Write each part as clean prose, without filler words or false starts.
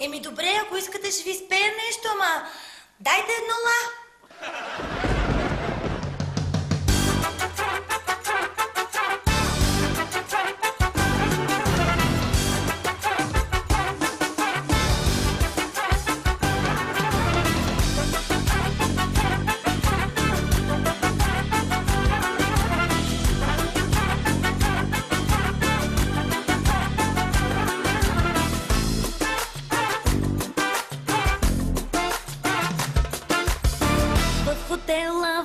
Еми добре, ако искате ще ви спея нещо, ама дайте едно ла.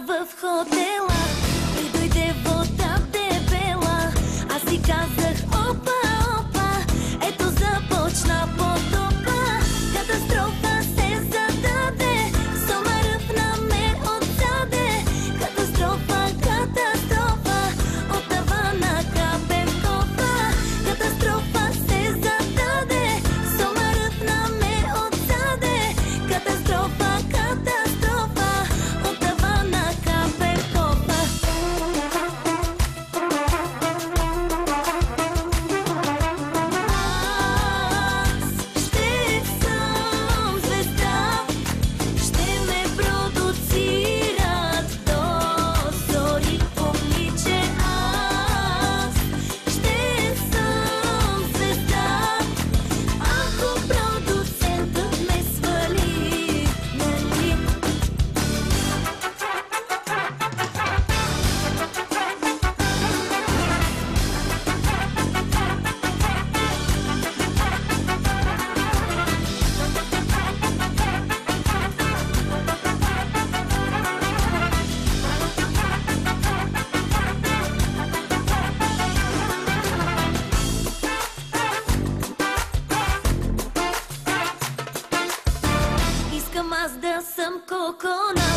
В хотела и дойде вода дебела. Аз си казах опа, опа, ето започна потопа. Катастрофа се зададе, сома ръпна ме отзаде. Катастрофа, катастрофа, от тавана капе в кофа. Катастрофа се зададе, сома ръпна ме отзаде. Катастрофа, катастрофа, от тавана капе в кофа. Аз ще съм звезда, ще ме продуцират до зори, момиче. Аз ще съм звезда, ако продуцентът ме свали, нали? Искам аз да съм кокона,